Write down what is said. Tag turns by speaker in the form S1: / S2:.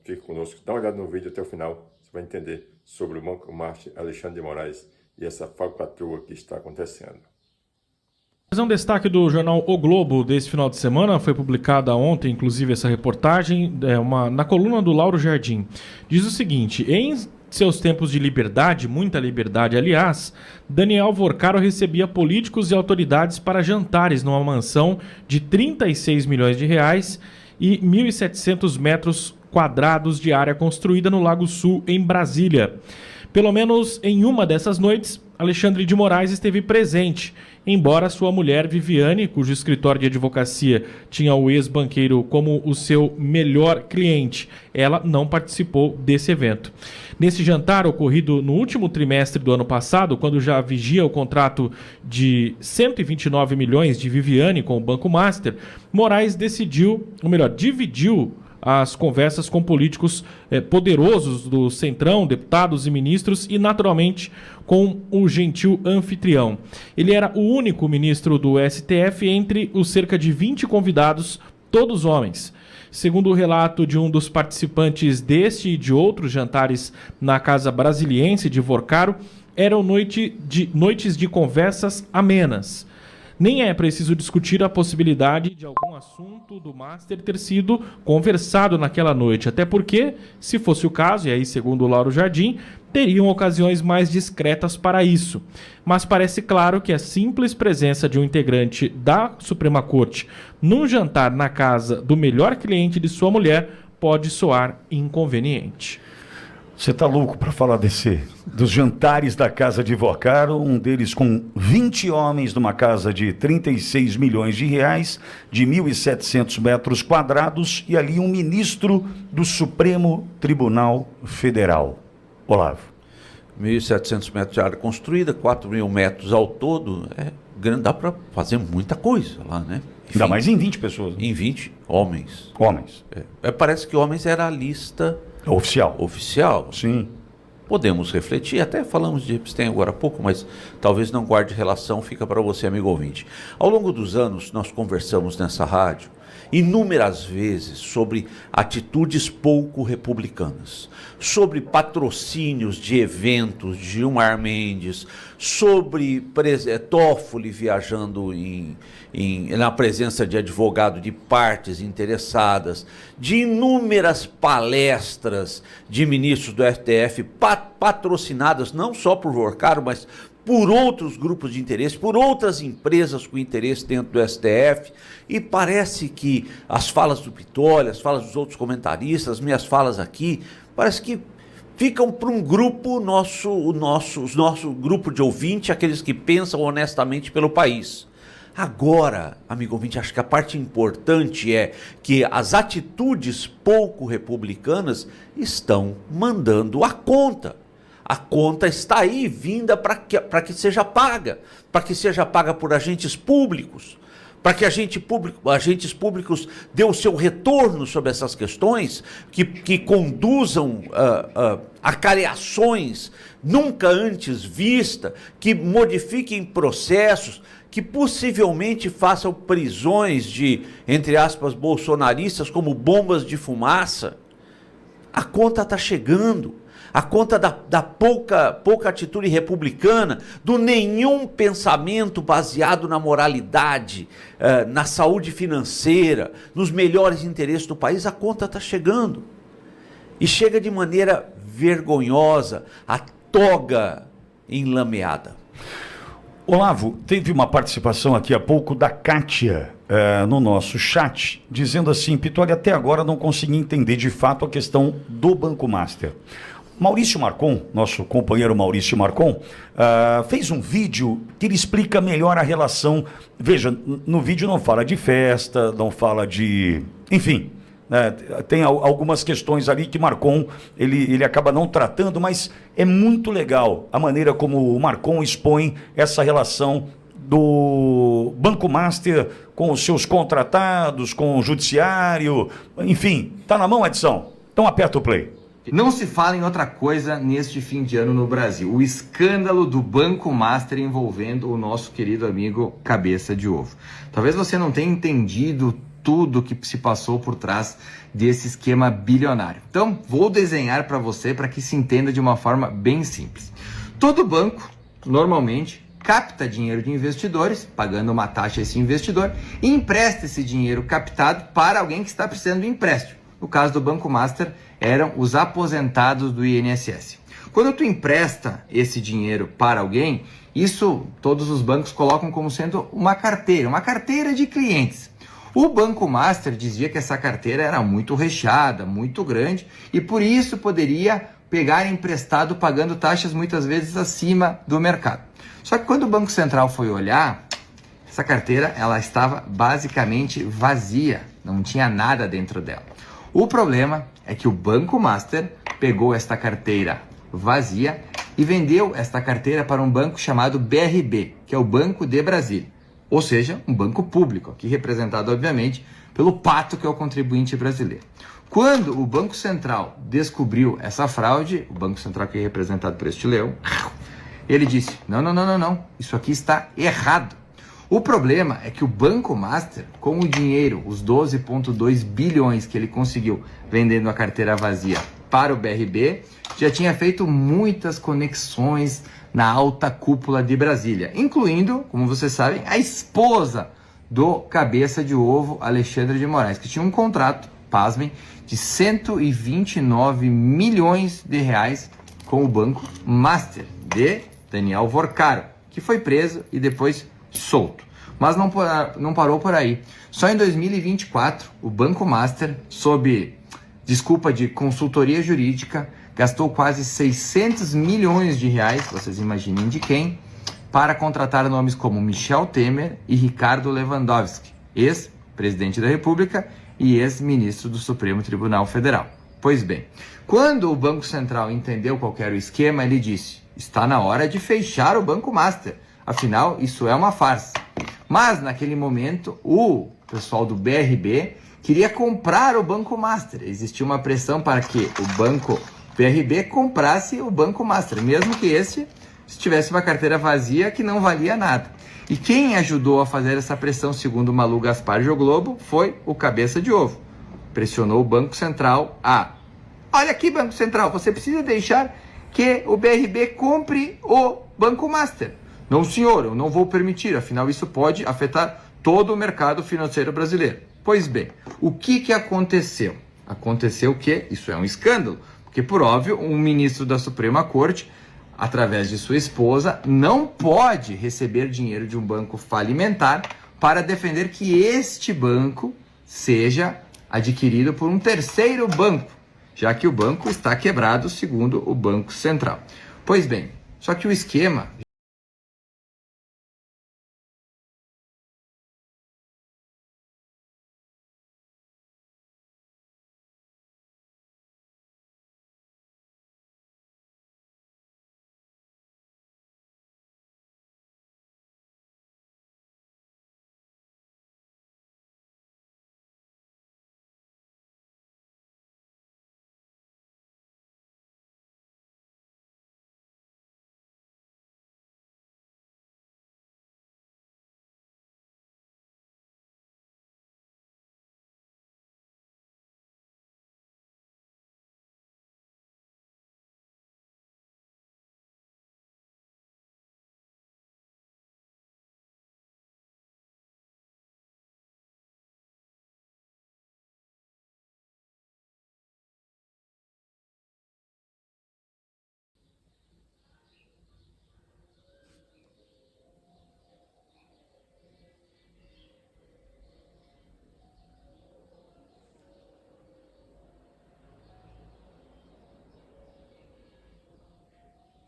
S1: Fique conosco, dá uma olhada no vídeo até o final, você vai entender sobre o Banco Master Alexandre de Moraes e essa falcatrua que está acontecendo.
S2: Um destaque do jornal O Globo desse final de semana, foi publicada ontem, inclusive, essa reportagem, na coluna do Lauro Jardim. Diz o seguinte: em seus tempos de liberdade, muita liberdade, aliás, Daniel Vorcaro recebia políticos e autoridades para jantares numa mansão de 36 milhões de reais e 1.700 metros quadrados de área construída no Lago Sul, em Brasília. Pelo menos em uma dessas noites, Alexandre de Moraes esteve presente, embora sua mulher Viviane, cujo escritório de advocacia tinha o ex-banqueiro como o seu melhor cliente, ela não participou desse evento. Nesse jantar ocorrido no último trimestre do ano passado, quando já vigia o contrato de 129 milhões de Viviane com o Banco Master, Moraes dividiu as conversas com políticos poderosos do Centrão, deputados e ministros e, naturalmente, com o gentil anfitrião. Ele era o único ministro do STF entre os cerca de 20 convidados, todos homens. Segundo o relato de um dos participantes deste e de outros jantares na Casa Brasiliense de Vorcaro, eram noites de conversas amenas. Nem é preciso discutir a possibilidade de algum assunto do Master ter sido conversado naquela noite, até porque, se fosse o caso, e aí segundo o Lauro Jardim, teriam ocasiões mais discretas para isso. Mas parece claro que a simples presença de um integrante da Suprema Corte num jantar na casa do melhor cliente de sua mulher pode soar inconveniente.
S3: Você tá louco para falar dos jantares da casa de Vorcaro, um deles com 20 homens numa casa de 36 milhões de reais, de 1.700 metros quadrados, e ali um ministro do Supremo Tribunal Federal. Olavo.
S4: 1.700 metros de área construída, 4.000 metros ao todo, grande, dá para fazer muita coisa lá, né? Enfim,
S3: ainda mais em 20 pessoas. Né?
S4: Em 20 homens.
S3: Homens.
S4: Parece que homens era a lista...
S3: Oficial. Sim.
S4: Podemos refletir, até falamos de Epstein agora há pouco, mas talvez não guarde relação, fica para você, amigo ouvinte. Ao longo dos anos, nós conversamos nessa rádio inúmeras vezes sobre atitudes pouco republicanas, sobre patrocínios de eventos de Gilmar Mendes, sobre Toffoli viajando na presença de advogado de partes interessadas, de inúmeras palestras de ministros do STF patrocinadas não só por Vorcaro, mas por outros grupos de interesse, por outras empresas com interesse dentro do STF, e parece que as falas do Pittoli, as falas dos outros comentaristas, as minhas falas aqui, parece que ficam para um grupo, o nosso grupo de ouvinte, aqueles que pensam honestamente pelo país. Agora, amigo ouvinte, acho que a parte importante é que as atitudes pouco republicanas estão mandando a conta. A conta está aí, vinda para que seja paga por agentes públicos, para que agentes públicos dê o seu retorno sobre essas questões, que conduzam acareações nunca antes vistas, que modifiquem processos, que possivelmente façam prisões de, entre aspas, bolsonaristas como bombas de fumaça. A conta está chegando. A conta da pouca atitude republicana, do nenhum pensamento baseado na moralidade, na saúde financeira, nos melhores interesses do país, a conta está chegando. E chega de maneira vergonhosa, a toga enlameada.
S3: Olavo, teve uma participação aqui há pouco da Kátia no nosso chat, dizendo assim: Pittoli, até agora não consegui entender de fato a questão do Banco Master. Maurício Marcon, nosso companheiro Maurício Marcon, fez um vídeo que ele explica melhor a relação. Veja, no vídeo não fala de festa, não fala de... Enfim, tem algumas questões ali que Marcon ele acaba não tratando, mas é muito legal a maneira como o Marcon expõe essa relação do Banco Master com os seus contratados, com o judiciário, enfim. Tá na mão, Edson? Então aperta o play.
S5: Não se fala em outra coisa neste fim de ano no Brasil. O escândalo do Banco Master envolvendo o nosso querido amigo Cabeça de Ovo. Talvez você não tenha entendido tudo que se passou por trás desse esquema bilionário. Então, vou desenhar para você para que se entenda de uma forma bem simples. Todo banco, normalmente, capta dinheiro de investidores, pagando uma taxa a esse investidor, e empresta esse dinheiro captado para alguém que está precisando de empréstimo. No caso do Banco Master, eram os aposentados do INSS. Quando tu empresta esse dinheiro para alguém, isso todos os bancos colocam como sendo uma carteira de clientes. O Banco Master dizia que essa carteira era muito recheada, muito grande, e por isso poderia pegar emprestado pagando taxas muitas vezes acima do mercado. Só que quando o Banco Central foi olhar, essa carteira ela estava basicamente vazia, não tinha nada dentro dela. O problema é que o Banco Master pegou esta carteira vazia e vendeu esta carteira para um banco chamado BRB, que é o Banco de Brasília, ou seja, um banco público, aqui representado obviamente pelo pato que é o contribuinte brasileiro. Quando o Banco Central descobriu essa fraude, o Banco Central que é representado por este leão, ele disse, não, isso aqui está errado. O problema é que o Banco Master, com o dinheiro, os 12,2 bilhões que ele conseguiu vendendo a carteira vazia para o BRB, já tinha feito muitas conexões na alta cúpula de Brasília, incluindo, como vocês sabem, a esposa do cabeça de ovo Alexandre de Moraes, que tinha um contrato, pasmem, de 129 milhões de reais com o Banco Master de Daniel Vorcaro, que foi preso e depois solto. Mas não parou por aí. Só em 2024, o Banco Master, sob desculpa de consultoria jurídica, gastou quase 600 milhões de reais, vocês imaginem de quem, para contratar nomes como Michel Temer e Ricardo Lewandowski, ex-presidente da República e ex-ministro do Supremo Tribunal Federal. Pois bem, quando o Banco Central entendeu qual era o esquema, ele disse, está na hora de fechar o Banco Master, afinal, isso é uma farsa. Mas, naquele momento, o pessoal do BRB queria comprar o Banco Master. Existia uma pressão para que o Banco BRB comprasse o Banco Master, mesmo que esse tivesse uma carteira vazia que não valia nada. E quem ajudou a fazer essa pressão, segundo Malu Gaspar de O Globo, foi o cabeça de ovo. Pressionou o Banco Central a... Olha aqui, Banco Central, você precisa deixar que o BRB compre o Banco Master. Não, senhor, eu não vou permitir, afinal isso pode afetar todo o mercado financeiro brasileiro. Pois bem, o que aconteceu? Aconteceu que isso é um escândalo, porque, por óbvio, um ministro da Suprema Corte, através de sua esposa, não pode receber dinheiro de um banco falimentar para defender que este banco seja adquirido por um terceiro banco, já que o banco está quebrado, segundo o Banco Central. Pois bem, só que o esquema